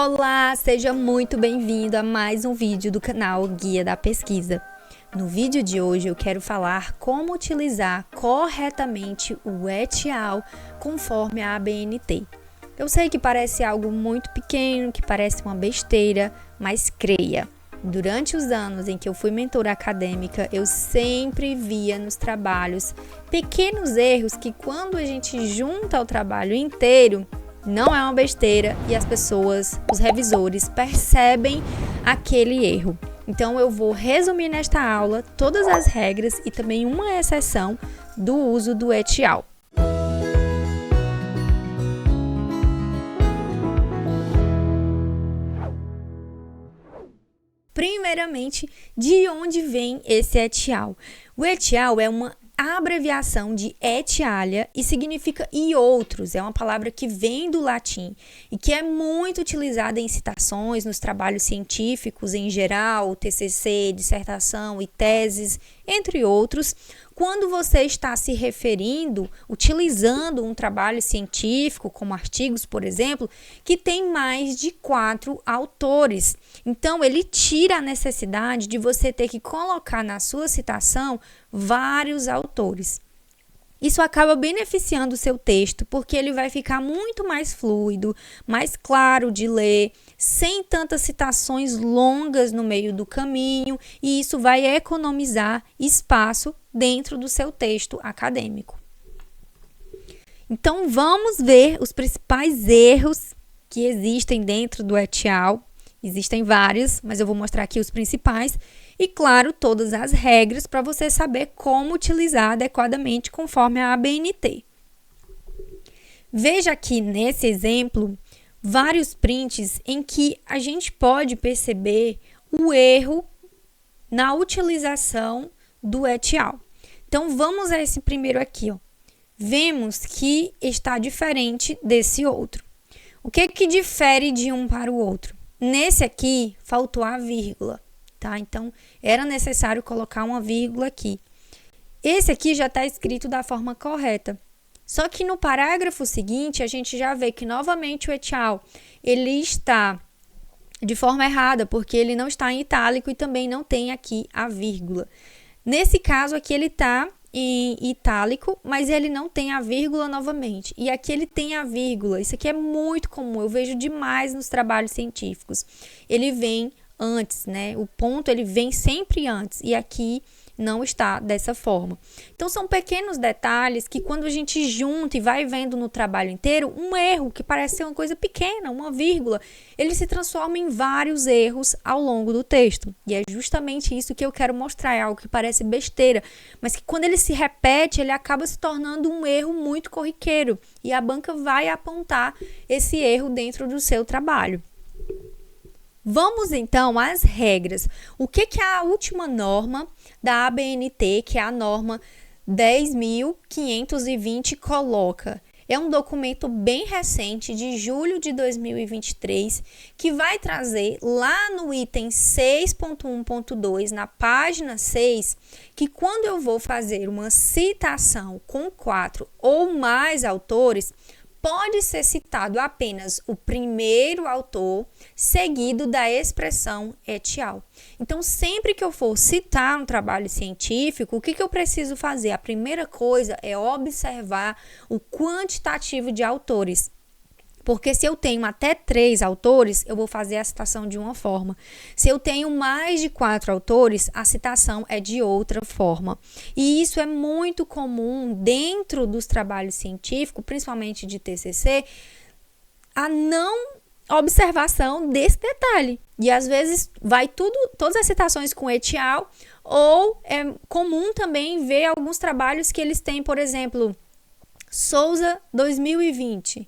Olá, seja muito bem-vindo a mais um vídeo do canal Guia da Pesquisa. No vídeo de hoje eu quero falar como utilizar corretamente o et al. Conforme a ABNT. Eu sei que parece algo muito pequeno, que parece uma besteira, mas creia. Durante os anos em que eu fui mentora acadêmica, eu sempre via nos trabalhos pequenos erros que quando a gente junta ao trabalho inteiro, não é uma besteira e as pessoas, os revisores, percebem aquele erro. Então eu vou resumir nesta aula todas as regras e também uma exceção do uso do et al. Primeiramente, de onde vem esse et al? O et al é uma abreviação de et alia e significa e outros. É uma palavra que vem do latim e que é muito utilizada em citações, nos trabalhos científicos em geral, TCC, dissertação e teses, entre outros, quando você está se referindo, utilizando um trabalho científico, como artigos, por exemplo, que tem mais de 4 autores. Então, ele tira a necessidade de você ter que colocar na sua citação vários autores. Isso acaba beneficiando o seu texto, porque ele vai ficar muito mais fluido, mais claro de ler, sem tantas citações longas no meio do caminho, e isso vai economizar espaço dentro do seu texto acadêmico. Então, vamos ver os principais erros que existem dentro do et al. Existem vários, mas eu vou mostrar aqui os principais. E, claro, todas as regras para você saber como utilizar adequadamente conforme a ABNT. Veja aqui nesse exemplo vários prints em que a gente pode perceber o erro na utilização do et al. Então, vamos a esse primeiro aqui. Vemos que está diferente desse outro. O que difere de um para o outro? Nesse aqui, faltou a vírgula. Tá? Então, era necessário colocar uma vírgula aqui. Esse aqui já está escrito da forma correta. Só que no parágrafo seguinte, a gente já vê que, novamente, o et al. Ele está de forma errada, porque ele não está em itálico e também não tem aqui a vírgula. Nesse caso, aqui ele está em itálico, mas ele não tem a vírgula novamente. E aqui ele tem a vírgula. Isso aqui é muito comum, eu vejo demais nos trabalhos científicos. Ele vem antes, né? O ponto ele vem sempre antes e aqui não está dessa forma. Então são pequenos detalhes que quando a gente junta e vai vendo no trabalho inteiro, um erro que parece ser uma coisa pequena, uma vírgula, ele se transforma em vários erros ao longo do texto. E é justamente isso que eu quero mostrar, é algo que parece besteira, mas que quando ele se repete, ele acaba se tornando um erro muito corriqueiro e a banca vai apontar esse erro dentro do seu trabalho. Vamos então às regras. O que é a última norma da ABNT, que é a norma 10.520, coloca? É um documento bem recente, de julho de 2023, que vai trazer lá no item 6.1.2, na página 6, que quando eu vou fazer uma citação com 4 ou mais autores, pode ser citado apenas o primeiro autor, seguido da expressão et al. Então, sempre que eu for citar um trabalho científico, o que eu preciso fazer? A primeira coisa é observar o quantitativo de autores. Porque se eu tenho até 3 autores, eu vou fazer a citação de uma forma. Se eu tenho mais de 4 autores, a citação é de outra forma. E isso é muito comum dentro dos trabalhos científicos, principalmente de TCC, a não observação desse detalhe. E às vezes vai todas as citações com et al, ou é comum também ver alguns trabalhos que eles têm, por exemplo, Souza 2020.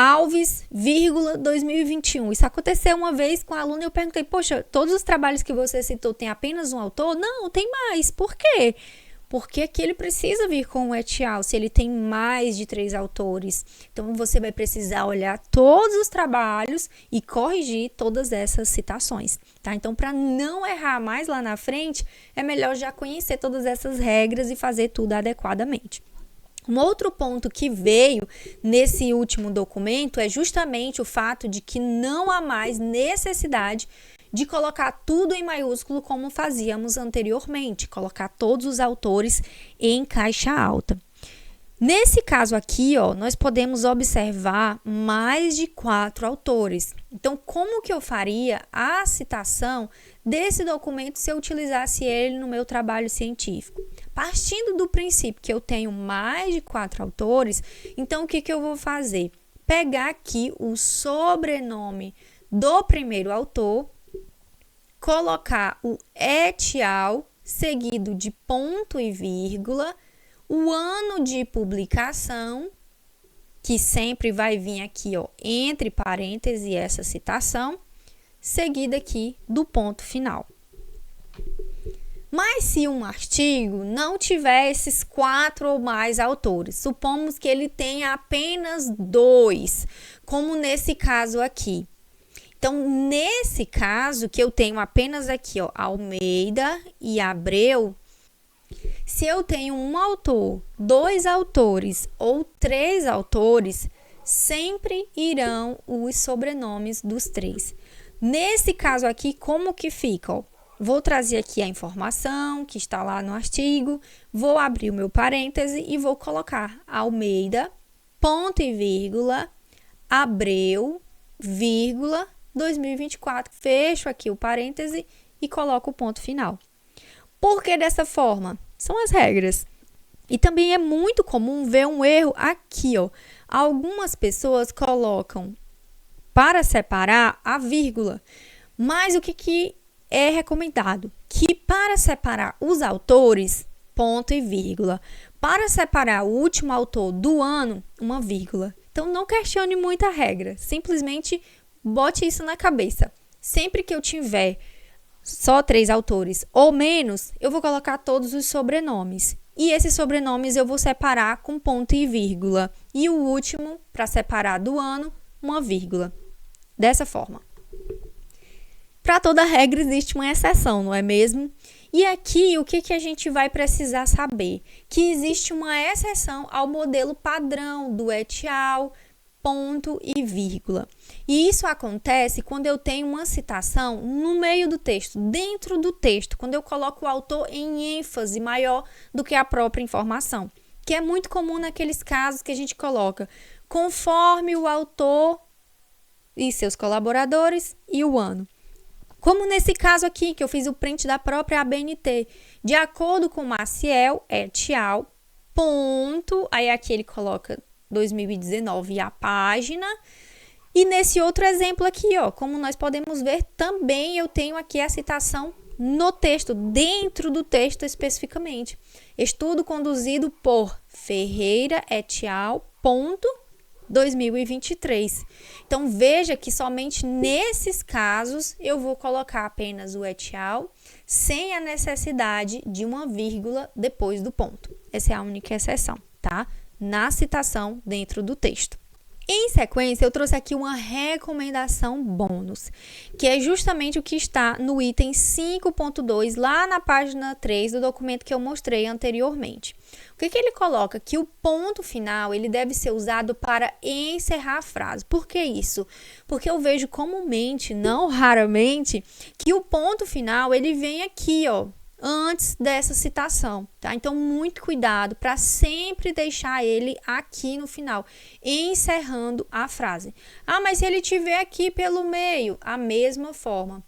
Alves, 2021. Isso aconteceu uma vez com a aluna e eu perguntei, poxa, todos os trabalhos que você citou tem apenas um autor? Não, tem mais. Por quê? Porque aqui ele precisa vir com o et al, se ele tem mais de 3 autores. Então, você vai precisar olhar todos os trabalhos e corrigir todas essas citações, tá? Então, para não errar mais lá na frente, é melhor já conhecer todas essas regras e fazer tudo adequadamente. Um outro ponto que veio nesse último documento é justamente o fato de que não há mais necessidade de colocar tudo em maiúsculo como fazíamos anteriormente, colocar todos os autores em caixa alta. Nesse caso aqui, nós podemos observar mais de 4 autores. Então, como que eu faria a citação desse documento se eu utilizasse ele no meu trabalho científico? Partindo do princípio que eu tenho mais de 4 autores, então o que eu vou fazer? Pegar aqui o sobrenome do primeiro autor, colocar o et al, seguido de ponto e vírgula, o ano de publicação, que sempre vai vir aqui, entre parênteses, essa citação, seguida aqui do ponto final. Mas se um artigo não tiver esses 4 ou mais autores, supomos que ele tenha apenas 2, como nesse caso aqui. Então, nesse caso, que eu tenho apenas aqui, Almeida e Abreu, se eu tenho um autor, 2 autores ou 3 autores, sempre irão os sobrenomes dos 3. Nesse caso aqui, como que fica? Vou trazer aqui a informação que está lá no artigo, vou abrir o meu parêntese e vou colocar Almeida, ponto e vírgula, Abreu, vírgula, 2024. Fecho aqui o parêntese e coloco o ponto final. Por que dessa forma? São as regras. E também é muito comum ver um erro aqui, Algumas pessoas colocam para separar a vírgula. Mas o que é recomendado? Que para separar os autores, ponto e vírgula. Para separar o último autor do ano, uma vírgula. Então, não questione muito a regra. Simplesmente bote isso na cabeça. Sempre que eu tiver só 3 autores ou menos, eu vou colocar todos os sobrenomes. E esses sobrenomes eu vou separar com ponto e vírgula. E o último, para separar do ano, uma vírgula. Dessa forma. Para toda regra existe uma exceção, não é mesmo? E aqui, o que a gente vai precisar saber? Que existe uma exceção ao modelo padrão do et al, ponto e vírgula. E isso acontece quando eu tenho uma citação no meio do texto, dentro do texto, quando eu coloco o autor em ênfase maior do que a própria informação, que é muito comum naqueles casos que a gente coloca conforme o autor e seus colaboradores e o ano. Como nesse caso aqui, que eu fiz o print da própria ABNT, de acordo com Maciel et al, ponto, aí aqui ele coloca 2019 e a página. E nesse outro exemplo aqui, como nós podemos ver, também eu tenho aqui a citação no texto, dentro do texto especificamente. Estudo conduzido por Ferreira et al, ponto, 2023. Então, veja que somente nesses casos eu vou colocar apenas o et al, sem a necessidade de uma vírgula depois do ponto. Essa é a única exceção, tá? Na citação dentro do texto. Em sequência, eu trouxe aqui uma recomendação bônus, que é justamente o que está no item 5.2, lá na página 3 do documento que eu mostrei anteriormente. O que ele coloca? Que o ponto final ele deve ser usado para encerrar a frase. Por que isso? Porque eu vejo comumente, não raramente, que o ponto final ele vem aqui, antes dessa citação, tá? Então, muito cuidado para sempre deixar ele aqui no final, encerrando a frase. Ah, mas se ele estiver aqui pelo meio, a mesma forma.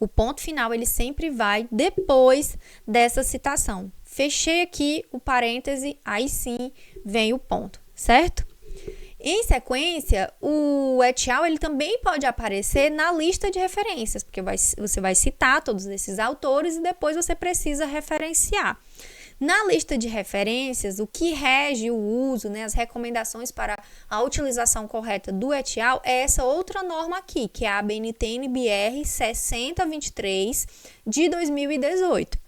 O ponto final, ele sempre vai depois dessa citação. Fechei aqui o parêntese, aí sim vem o ponto, certo? Em sequência, o et al, ele também pode aparecer na lista de referências, porque você vai citar todos esses autores e depois você precisa referenciar. Na lista de referências, o que rege o uso, as recomendações para a utilização correta do et al é essa outra norma aqui, que é a ABNT-NBR 6023 de 2018.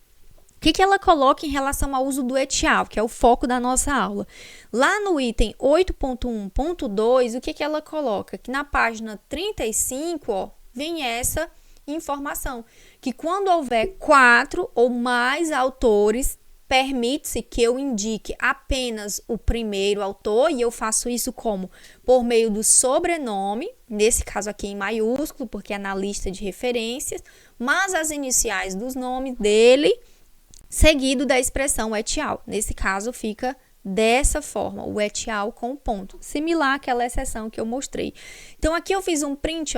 O que ela coloca em relação ao uso do et al, que é o foco da nossa aula? Lá no item 8.1.2, o que ela coloca? Que na página 35, vem essa informação, que quando houver 4 ou mais autores permite-se que eu indique apenas o primeiro autor, e eu faço isso como? Por meio do sobrenome, nesse caso aqui em maiúsculo, porque é na lista de referências, mas as iniciais dos nomes dele, seguido da expressão et al. Nesse caso fica dessa forma, o et al. Com ponto, similar àquela exceção que eu mostrei. Então, aqui eu fiz um print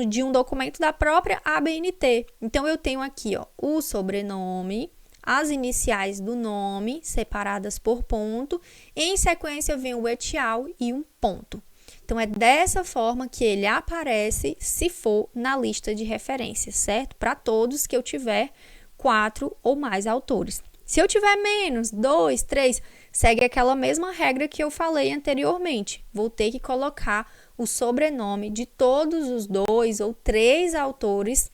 de um documento da própria ABNT. Então, eu tenho aqui o sobrenome, as iniciais do nome, separadas por ponto. Em sequência, vem o et al. E um ponto. Então, é dessa forma que ele aparece se for na lista de referências, certo? Para todos que eu tiver 4 ou mais autores. Se eu tiver menos, 2, 3, segue aquela mesma regra que eu falei anteriormente. Vou ter que colocar o sobrenome de todos os 2 ou 3 autores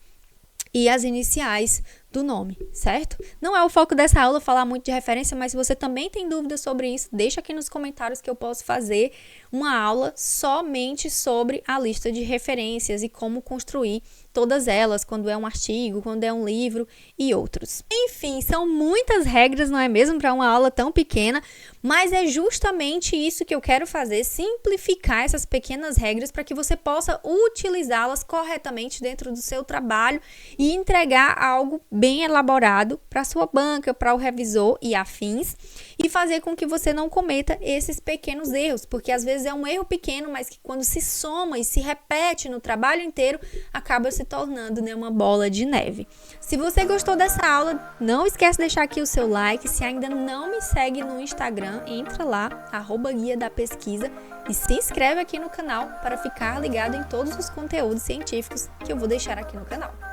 e as iniciais do nome, certo? Não é o foco dessa aula falar muito de referência, mas se você também tem dúvidas sobre isso, deixa aqui nos comentários que eu posso fazer uma aula somente sobre a lista de referências e como construir todas elas, quando é um artigo, quando é um livro e outros. Enfim, são muitas regras, não é mesmo, para uma aula tão pequena, mas é justamente isso que eu quero fazer, simplificar essas pequenas regras para que você possa utilizá-las corretamente dentro do seu trabalho e entregar algo bem elaborado para a sua banca, para o revisor e afins, e fazer com que você não cometa esses pequenos erros, porque às vezes é um erro pequeno, mas que quando se soma e se repete no trabalho inteiro, acaba se tornando, né, uma bola de neve. Se você gostou dessa aula, não esquece de deixar aqui o seu like. Se ainda não me segue no Instagram, entra lá, @guia da pesquisa, e se inscreve aqui no canal para ficar ligado em todos os conteúdos científicos que eu vou deixar aqui no canal.